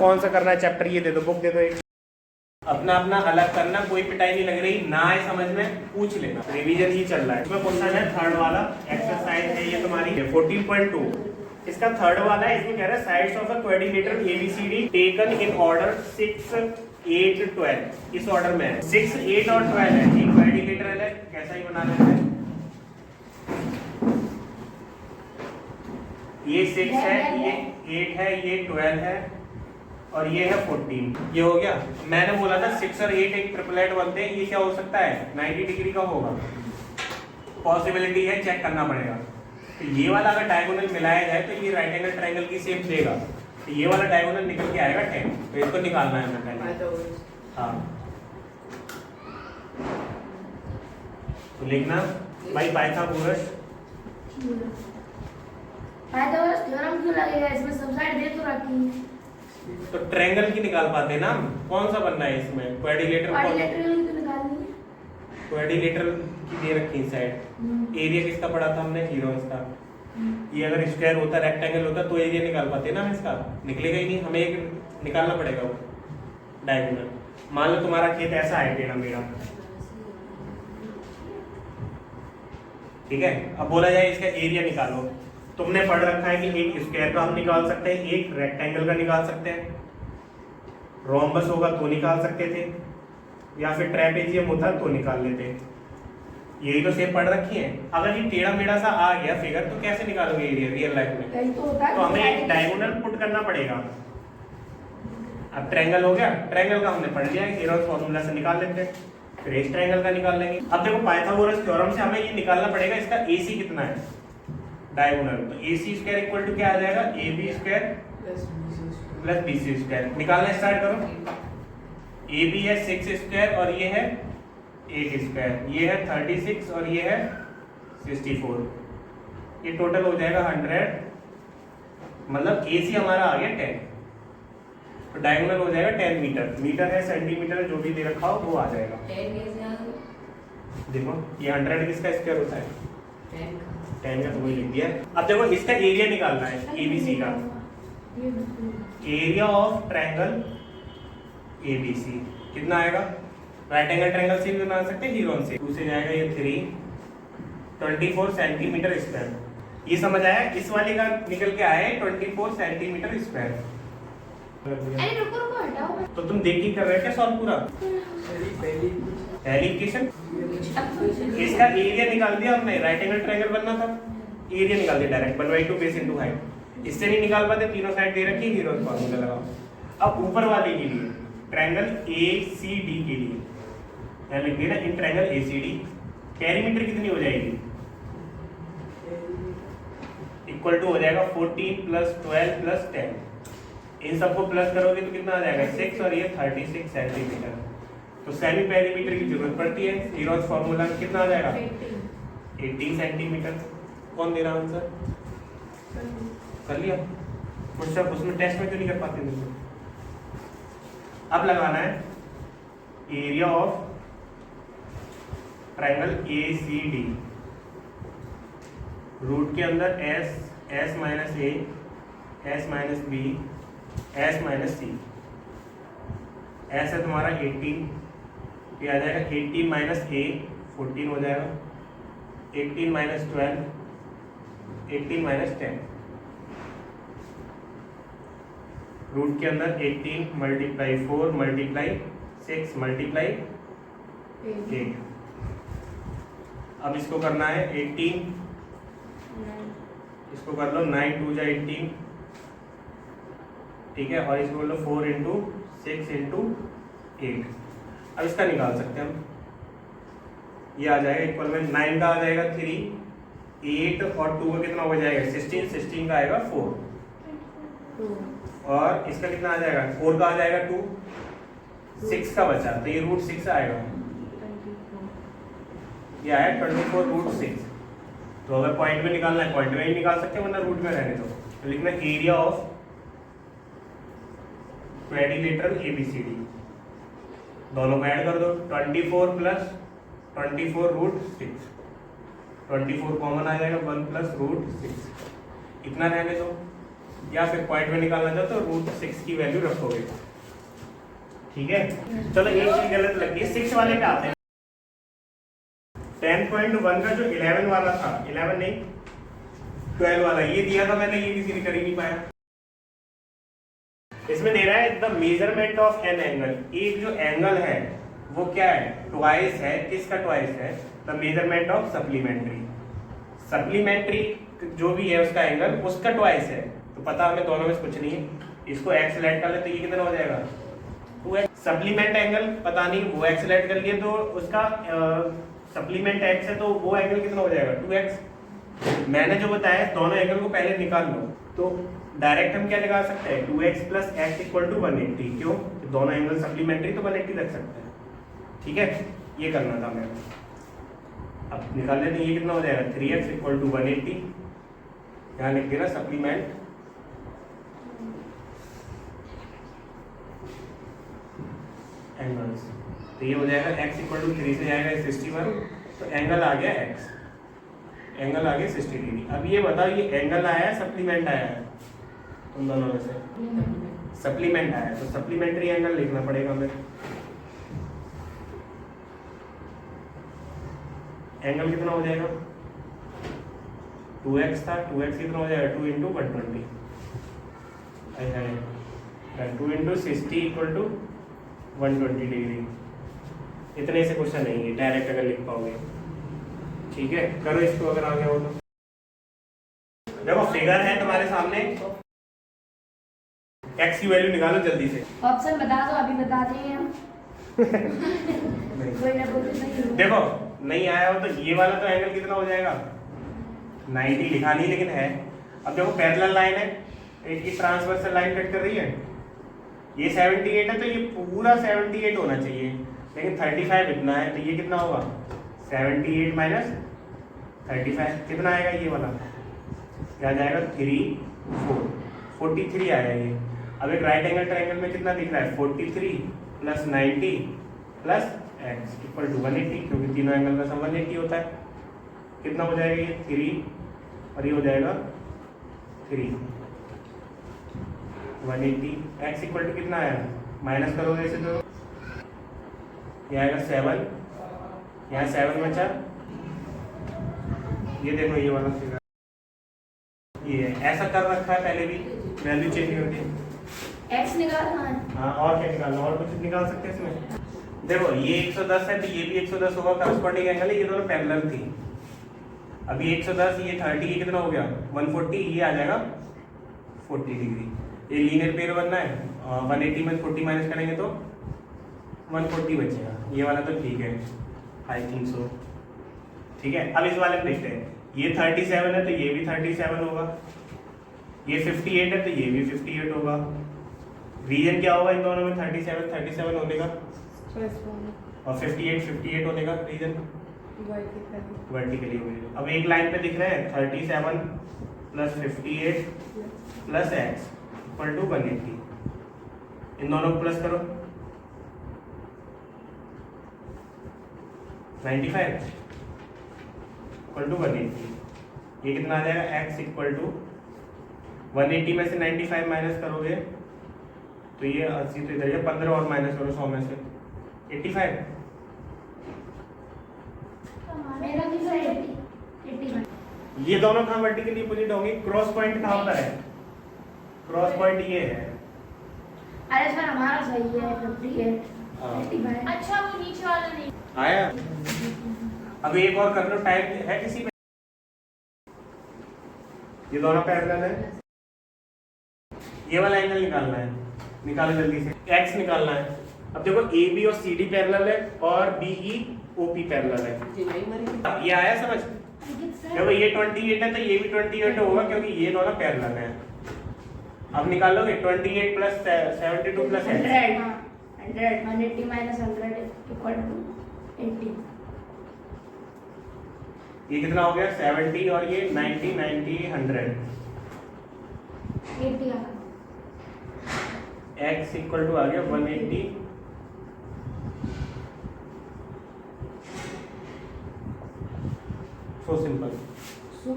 कौन सा करना है चैप्टर, ये दे दो, बुक दे दो एक। अपना अपना अलग करना, कोई पिटाई नहीं लग रही, ना आए समझ में पूछ लेना, रिवीजन ही चल रहा है। इसमें क्वेश्चन है थर्ड वाला, एक्सरसाइज है ये तुम्हारी 14.2। इसका थर्ड वाला है, इसमें कह रहा है sides of a quadrilateral ABCD taken in order 6, 8, 12। इस ऑर्डर में 6, 8 और 12 है, एक क्वाड्रिलेटरल है, कैसा ही बना लेते हैं। ये 6 है, ये 8 है, ये 12 है और ये है 14। ये हो गया। मैंने बोला था 6 और 8 एक ट्रिपलेट बनते हैं, ये क्या हो सकता है 90 डिग्री का होगा, पॉसिबिलिटी है, चेक करना पड़ेगा। तो ये वाला अगर डायगोनल मिलाया जाए तो ये राइट एंगल ट्रायंगल की शेप देगा, तो ये वाला डायगोनल निकल के आएगा 10। तो इसको निकालना है हमें पहले। हाँ तो लिखना भाई पाइथागोरस थ्योरम क्यों लगेगा इसमें, सब साइड दे तो रखी है। तो ट्रायंगल की निकाल पाते ना, कौन सा बनना है इसमें, क्वाड्रिलेटरल तो निकालनी है, क्वाड्रिलेटरल की दे रखी साइड। एरिया किसका पढ़ा था हमने, हीरोस का। ये अगर स्क्वायर होता, रेक्टेंगल होता तो एरिया निकाल पाते ना हम इसका, निकलेगा ही नहीं, हमें एक निकालना पड़ेगा वो डायगोनल। मान लो तुम्हारा खेत ऐसा है टेढ़ा मेढ़ा, ठीक है। अब बोला जाए इसका एरिया निकालो, तुमने पढ़ रखा है कि एक स्क्वायर का हम निकाल सकते हैं, एक रेक्टेंगल का निकाल सकते हैं, रोम्बस होगा तो निकाल सकते थे, या फिर ट्रेपेजियम होता तो निकाल लेते। यही तो सेम पढ़ रखी है। अगर ये टेढ़ा मेढ़ा सा आ गया फिगर तो कैसे निकालोगे एरिया रियल लाइफ में, तो हमें एक डायगोनल पुट करना पड़ेगा। अब ट्रायंगल हो गया, ट्रायंगल का हमने पढ़ लिया, हीरोस फॉर्मूला से निकाल लेते हैं, फिर इस ट्रायंगल का निकाल लेंगे। अब देखो पाइथागोरस थ्योरम से हमें ये निकालना पड़ेगा इसका AC कितना है डायगोनल, तो AC स्क्वायर इक्वल टू क्या आ जाएगा, AB square plus BC square. निकालना स्टार्ट करो। AB है 6 स्क्वायर और ये है 8 स्क्वायर, ये है 36 और ये है 64, ये टोटल हो जाएगा 100, मतलब AC हमारा आ गया 10, तो डायगोनल हो जाएगा 10 मीटर। मीटर है सेंटीमीटर जो भी दे रखा हो वो आ जाएगा। देखो ये 100 किसका स्क्वायर होता है, 10 का, तो वही लिख दिया। अब देखो इसका एरिया निकालना है ABC का, एरिया ऑफ ट्रायंगल ABC कितना आएगा, राइट एंगल ट्रायंगल से भी बना सकते हैं, हीरोन से। 2 से जाएगा ये 3, 24 सेंटीमीटर स्क्वायर। ये समझ आया, इस वाले का निकल के आया है 24 सेंटीमीटर स्क्वायर। अरे रुको रुको हटाओ, तो तुम देख के कर रहे हो क्या सॉल्व पूरा, पहली इक्वेशन। इसका एरिया निकाल दिया हमने, राइट एंगल ट्रायंगल बनना था, एरिया निकाल दिया डायरेक्ट, 1/2 बेस इनटू हाइट। इससे नहीं निकाल पाते, तीनों साइड दे रखी, हीरोस फॉर्मूला लगाओ। अब ऊपर वाले के लिए ट्रायंगल ACD के लिए यहाँ लिख दिया ना, इन ट्रायंगल ACD पेरीमीटर कितनी हो जाएगी, इक्वल टू हो जाएगा 14 प्लस 12 प्लस 10। इन सबको प्लस करोगे तो कितना आ जाएगा 6 और ये 36 सेंटीमीटर। तो सेमी पेरीमीटर की जरूरत पड़ती है, हीरोस फॉर्मूला में कितना आ जाएगा 80 सेंटीमीटर। कौन दे रहा आंसर, कर लिया क्वेश्चन, उसमें टेस्ट में क्यों नहीं कर पाते तुम। अब लगाना है area of triangle ACD, root के अंदर S minus A, S minus B, S minus C। S है तुम्हारा 18, ये आ जाएगा 18 माइनस A 14 हो जाएगा, 18 माइनस 12, 18 माइनस 10। रूट के अंदर 18 मल्टीप्लाई 4 मल्टीप्लाई 6 मल्टीप्लाई 8। अब इसको करना है 18, इसको कर लो 9 2 जा 18, ठीक है, और इसको कर लो 4 इंटू 6 इंटू 8। अब इसका निकाल सकते हैं हम, ये आ जाएगा इक्वल में 9 का आ जाएगा 3, 8 और 2 का कितना हो जाएगा 16, 16 का आएगा 4, और इसका कितना आ जाएगा 4 का आ जाएगा 2, 6 का बचा तो ये रूट 6 आएगा, ये आया 24 रूट 6। तो अगर पॉइंट में निकालना है पॉइंट में ही निकाल सकते हैं, वरना रूट में रहने दो। तो लिखना एरिया ऑफ क्वाड्रिलेटरल ABCD, दोनों को ऐड कर दो, 24 प्लस 24 रूट 6, 24 कॉमन आ जाएगा, 1 प्लस रूट 6, इतना रहने दो। या फिर पॉइंट में निकालना चाहो तो √6 की वैल्यू रखोगे। ठीक है, चलो एक चीज गलत लग गई। 6 वाले पे आते हैं। 10.1 का जो 11 वाला था, 11 नहीं 12 वाला, ये दिया था मैंने, ये किसी ने कर ही नहीं पाया। इसमें दे रहा है the measurement of an angle, एक जो एंगल है वो क्या है, ट्वाइस है। किसका ट्वाइस है? The measurement of supplementary. Supplementary जो भी है उसका एंगल, उसका ट्वाइस है। तो पता हमें दोनों में से कुछ नहीं है, इसको x लेट कर ले तो ये कितना हो जाएगा 2x। सप्लीमेंट एंगल पता नहीं, वो x लेट कर लिए तो उसका सप्लीमेंट x है तो वो एंगल कितना हो जाएगा 2x। मैंने जो बताया दोनों एंगल को पहले निकाल लो, तो डायरेक्ट हम क्या निकाल सकते हैं 2x + x = 180। क्यों? दोनों एंगल सप्लीमेंट्री तो 180 रख सकते हैं। ठीक है, ये करना था मैं। अब निकाल लेते, ये कितना हो जाएगा 3x = 180। यहाँ लिख देना सप्लीमेंट एंगल्स, तो ये हो जाएगा x = 3 से जाएगा 61, तो एंगल आ गया x, एंगल आ गया 60 डिग्री। अब ये बताओ ये एंगल आया है सप्लीमेंट आया है? उन दोनों में से सप्लीमेंट आया है, तो सप्लीमेंट्री एंगल लिखना पड़ेगा हमें। एंगल कितना हो जाएगा 2x था, 2x कितना हो जाएगा 2 × 120, 2 × 60 = 120 डिग्री। इतने से क्वेश्चन नहीं है, डायरेक्ट अगर लिख पाओगे। ठीक है, करो इसको अगर आ गया हो तो। देखो फिगर है तुम्हारे सामने, x की वैल्यू निकालो जल्दी से। ऑप्शन बता दो, अभी बता देंगे हम। कोई ना कोई नहीं। देखो नहीं आया हो तो ये वाला तो एंगल कितना हो जाएगा 90, लिखा नहीं लेकिन है। अब देखो पैरेलल लाइन है, एक ही ट्रांसवर्सल लाइन कट कर रही है, ये 78 है तो ये पूरा 78 होना चाहिए, लेकिन 35 इतना है, तो ये कितना होगा 78 - 35 कितना आएगा, ये वाला क्या जाएगा 3 4 43 आया ये। अब एक राइट एंगल ट्रायंगल में कितना दिख रहा है 43 + 90 + x = 180, क्योंकि तीनों एंगल का सम 180 होता है। कितना हो जाएगा ये 3 और ये हो जाएगा 3 180। x = कितना आया, माइनस करोगे इसे तो ये आएगा 7, यहाँ 7 बचा, ये देखो ये वाला फिगर ये ऐसा कर रखा है पहले भी, वैल्यू चेंज नहीं होती। x निकालना है। हाँ, और क्या निकालना, और कुछ निकाल सकते हैं इसमें। देखो ये 110 है तो ये भी 110 होगा, करस्पॉन्डिंग एंगल है, ये दोनों पैरेलल थी। अभी 110 ये 30, ये कितना हो गया 140, ये आ जाएगा 40 डिग्री। ये लीनियर पेयर बनना है, 180 में 40 माइनस करेंगे तो 140 बचेगा। ये वाला तो ठीक है, आई थिंक सो। ठीक है, अब इस वाले में देखते हैं, ये 37 है तो ये भी 37 होगा, ये 58 है तो ये भी 58 होगा। रीजन क्या होगा इन दोनों में 37 होने का और 58 होने का रीजन वर्टिकली होगा। अब एक लाइन पे दिख रहे हैं 37 + 58 + x = 180, इन दोनों को प्लस करो 95 = 180, ये कितना आ जाएगा x = 180 में से 95 माइनस करोगे तो ये 80, तो इधर 15 और माइनस करो 100 में से 85। मेरा कितना 85। ये दोनों कहाँ वर्टिकली अपोजिट होंगे, क्रॉस पॉइंट कहाँ होता है, क्रॉस पॉइंट ये है। अरे सर हमारा सही है 58 हाँ। 85। अच्छा वो नीचे वाला नहीं आया। अब एक और कर लो, टाइम है किसी पे, ये दोनों पैरेलल है, ये वाला एंगल निकालना है, निकालो जल्दी से। x निकालना है। अब देखो AB और CD पैरेलल है और BE OP पैरेलल है, ये आया समझ। देखो ये 28 है तो ये भी 28 होगा, क्योंकि ये दोनों पैरेलल है। अब निकालोगे 28 + 72 + x 100 180 - 100 = 80। ये कितना हो गया 70 और ये 90 90 100। 80 आ गया। x = आ गया 180 सो सिंपल। सो